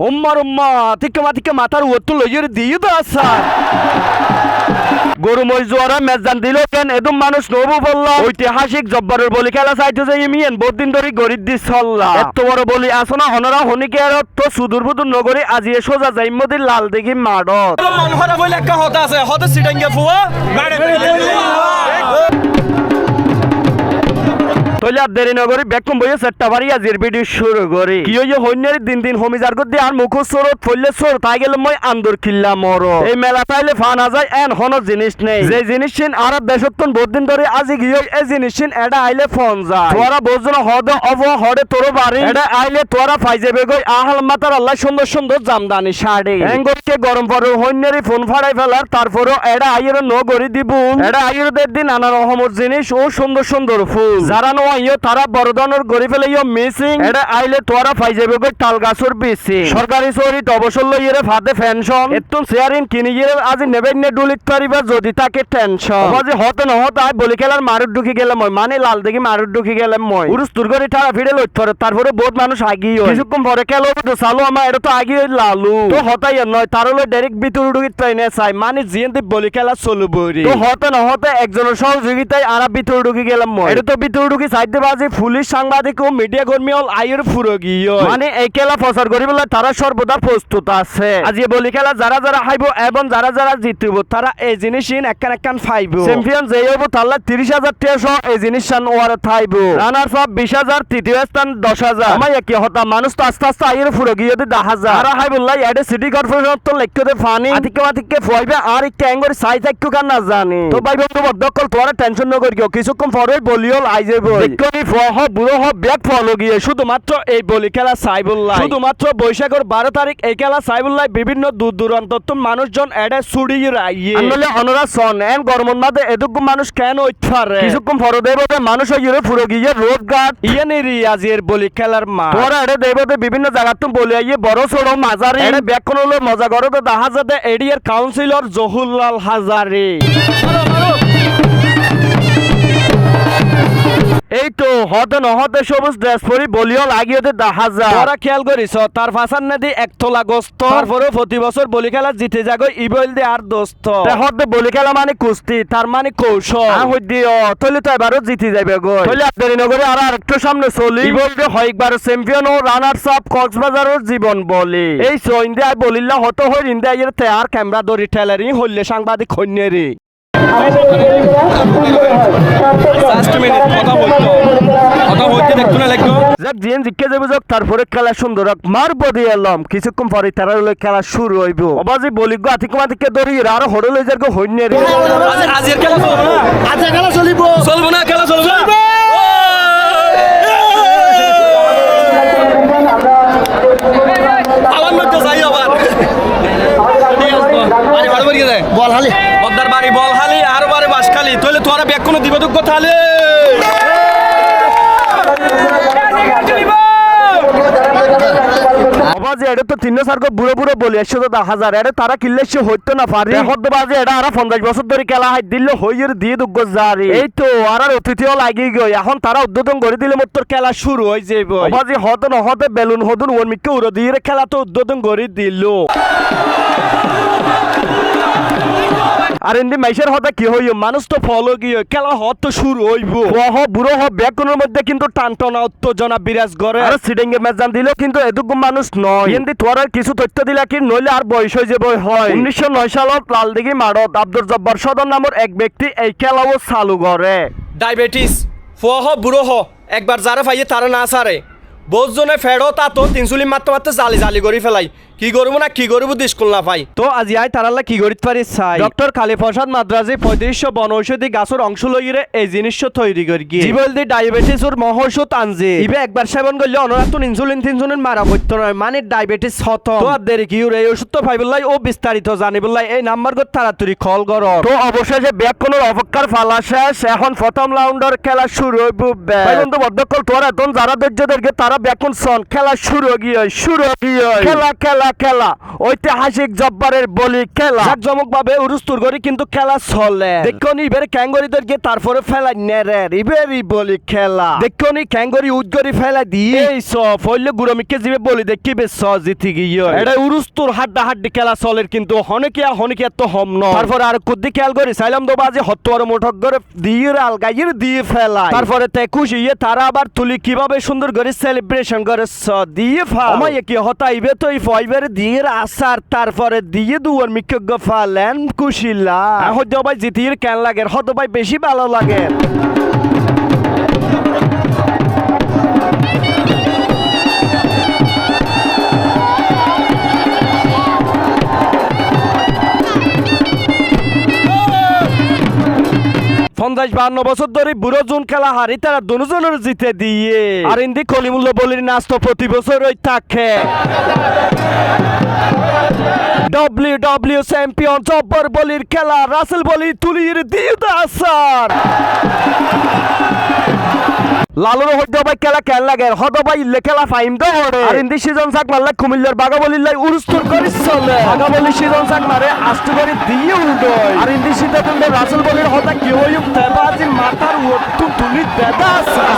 উম্মা থেকে মাথার ওত্তু লইয়ের দিয়ে তো আসার গরু মই জোয়ারা মেজান দিল কেন এদম মানুষ নবু বললা ঐতিহাসিক জব্বারের বলি খেলা চাইতে যে ইমিয়েন বহুদিন ধরে গরিব দি চললা এত বড় বলি আসনা হনরা হনিকে আর তো সুদূর বুদূর নগরী আজিয়ে সোজা যাইমদির লাল দিঘি মাডত মন খারাপ হইলে একটা হতা আছে হতে সিটাঙ্গে ফুয়া তইলে আর দেরি নগরী বেকম বইয়ে সেটটা বাড়ি আজির ভিডিও শুরু করি কি হইয়ে হইনারি দিন হমিজার গদি আর মুখ সরত ফললে সর তাই গেলে মই আন্দর কিল্লা মর এই মেলা পাইলে ফানা যায় এন হন জিনিস নেই যে জিনিস সিন আর দেশতন বহুদিন ধরে আজি গিয়ে এই জিনিস সিন এটা আইলে ফোন যায় তোরা বোঝন হদ অব হডে তোর বাড়ি এটা আইলে তোরা ফাই যাবে গই আহাল মাতার আল্লাহ সুন্দর সুন্দর জামদানি শাড়ি এঙ্গরকে গরম পরে হইনারি ফোন ফাড়াই ফেলার তারপরও এটা আইয়ের নগরী দিবুন এটা আইয়ের দিন নানা রকমের জিনিস ও সুন্দর সুন্দর ফুল যারা ইয়ো তারা বড় ধরনের গড়ি ফেলে ইয়ো মিসিং এটা আইলে তোরা ফাই যাবে গই তাল গাছর বিসি সরকারি চরিত অবসর লইয়ে ফাদে পেনশন এতুন শেয়ারিং কিনি গিয়ে আজি নেবেন নে ডুলিত পারিবা যদি তাকে টেনশন বাজি হতে না হতে আই বলি খেলার মারুত ঢুকি গেলাম মই মানে লাল দেখি মারুত ঢুকি গেলাম মই উরুস তুরগরি ঠাড়া ফিরে লইত পরে তারপরে বহুত মানুষ আগিয়ে কিছুক্ষণ পরে খেলো তো চালু আমার এটা তো আগিয়ে লালু তো হতাই নয় তার হলো ডাইরেক্ট ভিতর ঢুকিত পাই না চাই মানে জিয়েন্দি বলি খেলা চলু বরি তো হতে না হতে একজনের সহযোগিতায় আর ভিতর ঢুকি গেলাম মই এটা তো ভিতর ঢুকি সাইডে বাজে পুলিশ সাংবাদিক ও মিডিয়া কর্মী হল আইয়ের ফুরগিয় মানে এই খেলা প্রচার করিবলে তারা সর্বদা প্রস্তুত আছে আজ এই বলি খেলা যারা যারা হাইবো এবং যারা যারা জিতব তারা এই জিনিস একখান ফাইবো চ্যাম্পিয়ন যে হইব তাহলে 30,000 টাকা এই জিনিস ওয়ারে থাইবো রানার্স আপ 20,000 তৃতীয় স্থান 10,000 আমার কি হতা মানুষ তো আস্তে আস্তে আইয়ের ফুরগিয় দি 10,000 আর হাইবুল্লাহ এডে সিটি কর্পোরেশন তো লেখতে ফানি আতিকে ফয়বে আর কি অ্যাঙ্গর সাইজ একটু কান না জানি তো ভাই বন্ধু বদ্ধকল তোরা টেনশন ন করিও কিছুক্ষণ পরে বলিওল আই যাইব দেখনি ফহ বুড়ো হ ব্যাক ফলো গিয়ে শুধুমাত্র এই বলি খেলা সাইবুল্লাহ শুধুমাত্র বৈশাখের 12 তারিখ এই খেলা সাইবুল্লাহ বিভিন্ন দূর দূরান্ত মানুষজন এডে সুড়ি রাইয়ে আনলে অনরা সন এন গরমন মাঝে এদুক মানুষ কেন উঠফারে কিছুক্ষণ পরে দেবতে মানুষ হইরে ফুরো গিয়ে রোড গার্ড ইয়ানি রিয়াজের বলি খেলার মা তোরা এডে দেবতে বিভিন্ন জায়গা তুম বলি আইয়ে বড় ছোট মাঝারি এডে ব্যাক কোন হলো মজা করতে দেখা যাবে এডিয়ার কাউন্সিলর জহুরলাল হাজারি এই তো হতে নহতে সবুজ ড্রেস পরি বলিও লাগিয়ে দেখা যায় তোরা খেয়াল করিস তার ফাঁসার নদী একতলা গোস্ত তারপরে প্রতি বছর বলি খেলা জিতে যাগো ইবল দে আর দোস্ত হতে বলি খেলা মানে কুস্তি তার মানে কৌশল দিও তৈলে তো এবারও জিতে যাবে গো তৈলে আপনার নগরে আর একটু সামনে চলি ইবল দে হয়েকবার চ্যাম্পিয়ন ও রানার্স আপ কক্সবাজারের জীবন বলি এই সো ইন্ডিয়া বলিল্লা হতো হই ইন্ডিয়া এর তেয়ার ক্যামেরা দড়ি ঠেলারি হইলে সাংবাদিক খন্যেরি তারপরে খেলা সুন্দর মারবো দিয়ে এলাম কিছুক্ষণ পরে তারা খেলা শুরু হইব অবাজি বলি গো আতিকে ধরি আর হড়ে লই যার গো হইনে রে আজের খেলা চলবে না আজের খেলা চলিব চলবে না খেলা চলবে আবার মধ্যে যাই আবার আরে বড় বড় গিয়ে বল হালি বদ্দার বাড়ি বল হালি আর বারে বাস খালি তইলে তোরা ব্যাক কোন দিবদক কথা হালি বাজে এটা তো 3-4 বুড়ো বুড়ো বলি 100,000 এটা তারা কিল্লে সে হইতো না পারি হদ্দ বাজে এটা আর 50 বছর ধরে খেলা হাই দিল হইয়ের দিয়ে দুগ্গ জারি এই তো আর অতিথিও লাগি গই এখন তারা উদ্বোধন করে দিলে মত খেলা শুরু হই যাইব বাজে হতে না হতে বেলুন হদুন ওরমিকে উড়ো দিয়ে খেলা তো উদ্বোধন করে দিল আর ইন্দি মাইশের হতে কি হইও মানুষ তো ফলো গিয়ে খেলা হত শুরু হইব ওহ বুড়ো হ ব্যাকনের মধ্যে কিন্তু টানটনা উত্তেজনা বিরাজ করে আর সিটিং এ ম্যাচ দিল কিন্তু এদুকু মানুষ নয় ইন্দি তোরা কিছু তথ্য দিলা কি নইলে আর বয়স হয়ে যাবে হয় 1909 সালত লালদিঘি মাঠত আব্দুল জব্বার সদর নামের এক ব্যক্তি এই খেলাও চালু করে ডায়াবেটিস ফহ বুড়ো হ একবার যারা পাইয়ে তারা না সারে বহুজনে ফেড়ো তা তো ইনসুলিন মারতে জালি করি ফেলাই কি করবো না কি করবো স্কুল না পাই তো আজি আই তারাল্লা কি করিতে পারি চাই ডক্টর কালী প্রসাদ মাদ্রাজি 3500 বনৌষধি গাছের অংশ লইরে এই জিনিস তৈরি করি জীবল দি ডায়াবেটিস ওর মহৌষধ আনজে ইবে একবার সেবন করলে অনরাতুন ইনসুলিন মারা পড়তো নয় মানে ডায়াবেটিস হত তো আর দেরি কি এই ওষুধ তো পাইবলাই ও বিস্তারিত জানিবলাই এই নাম্বার গত তাড়াতাড়ি কল করো তো অবশেষে ব্যাক কোন অপেক্ষার ফালা শেষ এখন প্রথম রাউন্ডের খেলা শুরু হইব ভাই বন্ধু বদ্ধকল তোরা এখন যারা ধৈর্য ধরে তারা আপনারা বেকুন সন খেলা শুরু গিয়ে খেলা খেলা খেলা ঐতিহাসিক জব্বারের বলি খেলা জাকজমক ভাবে উরুস্তুর গরি কিন্তু খেলা চলে দেখুন ইবের ক্যাঙ্গরিদের গিয়ে তারপরে ফেলা নেরে ইবেরই বলি খেলা দেখুন ক্যাঙ্গরি উদ্গরি ফেলা দিয়ে এই সব হইলে গুরমিকে জিবে বলি দেখিবে স জিতি গিয়ে এটা উরুস্তুর হাড্ডা হাড্ডি খেলা চলের কিন্তু হনিকিয়া তো হম ন তারপরে আর কুদ্দি খেয়াল করি সাইলাম দো বাজে হত্তর মোটক করে দিয়ে আলগাইয়ের দিয়ে ফেলা তারপরে তে খুশি ইয়ে তারা আবার তুলি কিভাবে সুন্দর করে সেলিব্রেশন করে স দিয়ে ফা আমায় কি হতাইবে তো এই ফাইবার দিয়ে আসার তারপরে দিয়ে দুয়ার মিক্য ফালেন কুশিলা হয়তো ভাই জিতির কেন লাগে হয়তো ভাই বেশি ভালো লাগে পঞ্চাশ 52 বছর ধরে বুড়ো জুন খেলা হারি তারা দুজনের জিতে দিয়ে আর ইন্দি কলিমুল্ল বলির নাচ তো প্রতি বছর ওই থাকে ডব্লিউ চ্যাম্পিয়ন জব্বর বলির খেলা রাসেল বলি তুলির দিয়ে আসার লালুর হইতে ভাই খেলা কেন লাগে হদ ভাই ইল্লে খেলা ফাইম তো হরে আর ইন্দি সিজন সাক মারলে কুমিল্লার বাগা বলিলাই উরুস্তুর করে চলে বাগা বলি সিজন সাক মারে আস্তে করে দিয়ে উল্টোয় আর ইন্দি সিদ্ধা তুললে রাসেল বলির হতা কি হই তেবাজি মাথার ওট্টু তুলি দেদা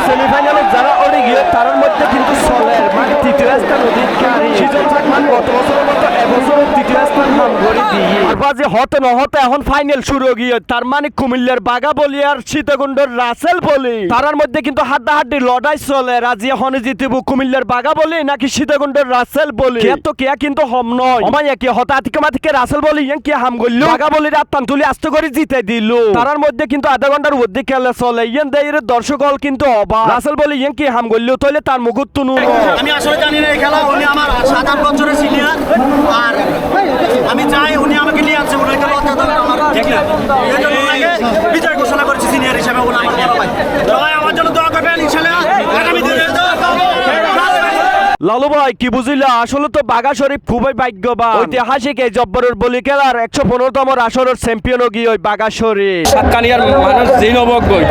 সেমিফাইনালে যারা ওরে গিয়ে তার মধ্যে কিন্তু চলে মানে তৃতীয় স্থান অধিকারী সিজন সাক মান গত বছরের মতো এবছর তৃতীয় স্থান নাম করে দিয়ে আর বাজে হতে না হতে এখন ফাইনাল শুরু গিয়ে তার মানে কুমিল্লার বাগা বলি আর সীতাকুণ্ডের রাসেল বলি তার মধ্যে কিন্তু হাড্ডাহাড্ডি লড়াই চলে রাজি হনে জিতিব কুমিল্লার বাগা বলি নাকি সীতাকুণ্ডের রাসেল বলি তো কে কিন্তু হম নয় আমায় কি হতাতিকে রাসেল বলি কি হাম গইল বাগা বলি রাতান তুলি আস্তে করে জিতে দিল তার মধ্যে কিন্তু আধা ঘন্টার মধ্যে খেলা চলে দেয়ের দর্শক হল কিন্তু অবাক রাসেল বলি কি হাম গইল তাইলে তার মুকুট তুনু আমি আসলে জানি না এই খেলা উনি আমার 7-8 বছরের সিনিয়র আর আমি চাই উনি আমাকে নিয়ে আসছে ওনাকে লজ্জা দেওয়া আমার ঠিক না এই জন্য ওনাকে বিজয় ঘোষণা করেছি সিনিয়র হিসেবে উনি আমার বড় ভাই সবাই আমার জন্য দোয়া করবেন ইনশাআল্লাহ আগামী দিনে লালু ভাই কি বুঝিলা আসলে তো বাগা শরীফ খুবই ভাগ্যবান ঐতিহাসিক এই জব্বরের বলি খেলার 115তম আসরের চ্যাম্পিয়ন গিয়ে ওই বাগা শরীফ সাতকানিয়ার মানুষ জিন অবগই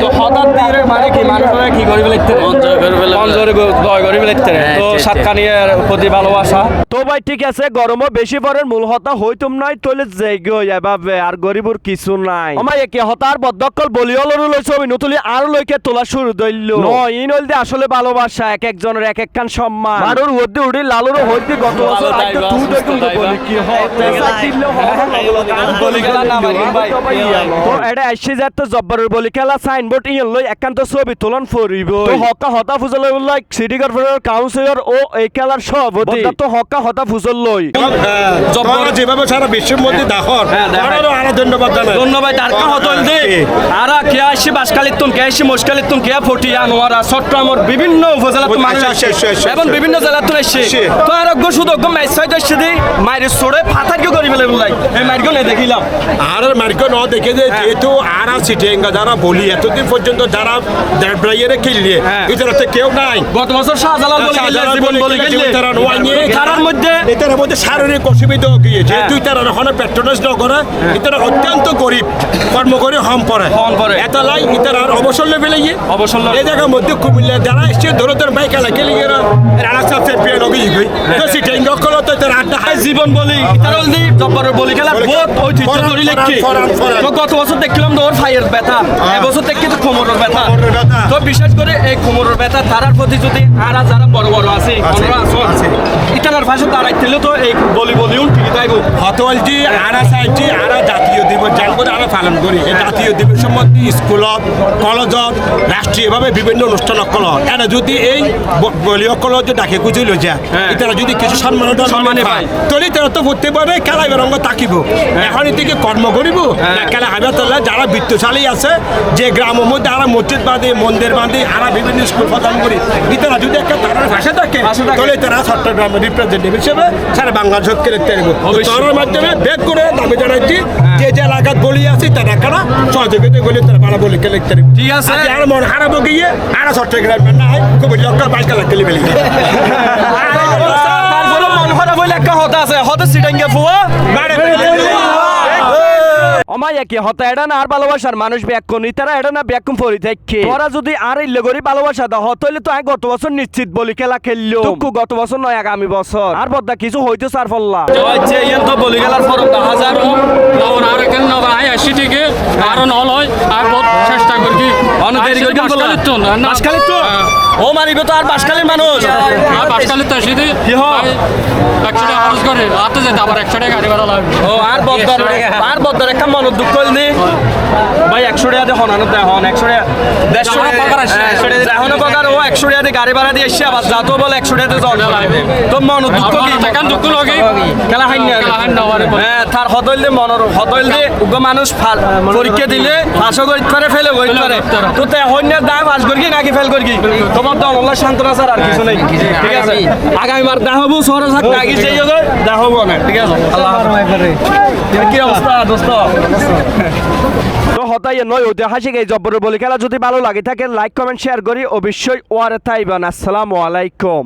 তো হঠাৎ দিয়ে মানে কি মানুষরা কি করে ফেলতে অঞ্জরে জয় করে ফেলতে তো সাতকানিয়ার প্রতি ভালোবাসা তো ভাই ঠিক আছে গরমও বেশি পরের মূল হতা হইতুম নাই তলে যাইগো এভাবে আর গরিবর কিছু নাই আমায় একে হতার বদকল বলি অলর লই ছবি নতুলি আর লইকে তোলা শুরু দইল নয় ইন হইলদে আসলে ভালোবাসা এক একজনের এক এক কান সম্মান মারুর হইতে উড়ি লালুর হইতে গত বছর আইতো তুই দেখুন তো বলি কি হয় পেশা দিল বলি খেলা না ভাই তো এটা আইছে যাতে জব্বরের বলি খেলা সাইনবোর্ড ইন লই একান্ত ছবি তোলন ফরিব তো হকা হতা ফুজল লাইক সিটি কর্পোরেশন কাউন্সিলর ও এই খেলার সভাপতি তো হকা হতা ফুজল লই জব্বর যেভাবে সারা বিশ্বের মধ্যে দাখর আরো আরো ধন্যবাদ জানাই ধন্যবাদ দারকা হতল দে আর কে আসি বাসকালিতুন কে আসি মুশকালিতুন কে ফটিয়া নোয়ারা চট্টগ্রামের বিভিন্ন উপজেলাতে মানুষ আসে এবং বিভিন্ন জেলাতে আসে তো আর সুদগ্য ম্যাচ ছয় দশ দি মাইরে ছড়ে ফাটার কি করি বলে বলাই এই মাইরগো নে দেখিলাম আর মার্ক ন দেখে যে যেহেতু আর সিটিঙ্গা যারা বলি এতদিন পর্যন্ত যারা দেড়ব্রাইয়ের খেললে এটাতে কেউ নাই গত বছর শাহজালাল বলে জীবন বলে তারার মধ্যে এটার মধ্যে শারীরিক অসুবিধা গিয়ে যেহেতু তারা ওখানে পেট্রোনাইজ ন করে এটা অত্যন্ত গরিব কর্ম করে হম পড়ে এত লাই এটার অবসর লেভেলে গিয়ে অবসর এই জায়গার মধ্যে কুমিল্লা যারা এসছে ধরো তোর বাইক খেলা খেলে গিয়ে রানা সাহেব চ্যাম্পিয়ন হয়ে গই তো সিটিঙ্গা কলো তো তার আড্ডা জীবন বলি তারল দি জব্বরের বলি খেলা বহুত ঐতিহ্য ধরে লিখি তো গত বছর দেখলাম তো ওর ফায়ার ব্যথা এবছর দেখি তো কোমরের ব্যথা তো বিশেষ করে এই কোমরের ব্যথা তারার প্রতি যদি আরা যারা বড় বড় আছে ওনারা আছে ইতানার ভাষা দাঁড়াইছিল তো এই বলিউন ঠিক তাইব হতলজি আরা সাইটি আরা জাতীয় দিবস জানবো আরা পালন করি এই জাতীয় দিবসের মধ্যে স্কুলত কলেজত রাষ্ট্রীয়ভাবে বিভিন্ন অনুষ্ঠান অকল এরা যদি এই বলীয় কলেজ ডাকে খুঁজিল যা এটারা যদি কিছু সম্মানে পায় তলি তারা তো করতে পারে খেলাই বেরঙ্গ তাকিব এখন এদিকে কর্ম করিব খেলা হাবে তোলা যারা বৃত্তশালী আছে যে গ্রামের মধ্যে আরা মসজিদ বাঁধে মন্দির বাঁধে আরা বিভিন্ন স্কুল প্রদান করি এটারা যদি একটা তারার ভাষা থাকে তাহলে তারা চট্টগ্রামের রিপ্রেজেন্টেটিভ হিসেবে সারা বাংলাদেশ খেলতে পারবো তার মাধ্যমে বেগ করে দাবি জানাচ্ছি যে যে এলাকাত বলি আছে তারা কারা সহযোগিতা বলে তারা ভালো বলি খেলে ঠিক আছে আর মন হারাবো গিয়ে আরা চট্টগ্রামের না হয় খুব লক্ষ্য বাইক খেলা খেলে ফেলি তারপরে মন খারাপ হইলে একটা হতা আছে হতে সিটাঙ্গে ফুয়া সময় একই হতা এটা না আর ভালোবাসার মানুষ ব্যাকুম তারা এটা না ব্যাকুম পরি থাকে তোরা যদি আর ইল্লে করি ভালোবাসা দাও হতইলে তো গত বছর নিশ্চিত বলি খেলা খেললো তুকু গত বছর নয় আগামী বছর আর বদ্দা কিছু হইতো সার ফল্লা হচ্ছে ইয়ান তো বলি গেলার ফরক 10,000 লবণ আর কেন নবা আই আসি ঠিকই আর নল হয় আর বহুত চেষ্টা করি অনেক দেরি করে বললা তো না বাসখালী তো ও মারিবে তো আর বাসখালীর মানুষ আর বাসকালে তো আসি দি কি হয়? 100 টাকা খরচ করে হাতে যেতে আবার 100 টাকা গাড়ি ভাড়া লাগবে ও আর বদ্দার একটা মন দুঃখ হইলি ভাই 100 টাকা দিয়ে হনানো দেয় হন 100 টাকা 150 যাওয়ার পাকার আসছে, 100 টাকা এখনো পাকার ও 100 টাকা দিয়ে গাড়ি ভাড়া দিয়ে এসে আবার যাতো বলে 100 টাকা দিয়ে জল লাগবে তো মন দুঃখ কি টাকা দুঃখ লাগে খেলা হাইন না খেলা হাইন না আবার হ্যাঁ তার হদইল দিয়ে মনর হদইল দিয়ে উগ্র মানুষ পরীক্ষা দিলে পাশও করতে পারে ফেলে করতে পারে তো তে হইনের দাম পাস করি নাকি ফেল করি তোমার তো আল্লাহ শান্তনা স্যার আর কিছু নেই ঠিক আছে আগামীবার দেখা হবো শহরে থাকতে আগে যেই হবে দেখা হবো না ঠিক আছে আল্লাহ কি অবস্থা দোস্ত তো হতাই নয় ওতে হাসি গেই জব্বরের বলি খেলা যদি ভালো লাগে থাকে লাইক কমেন্ট শেয়ার করি অবশ্যই ওয়ারে তাইবান আসসালামু আলাইকুম।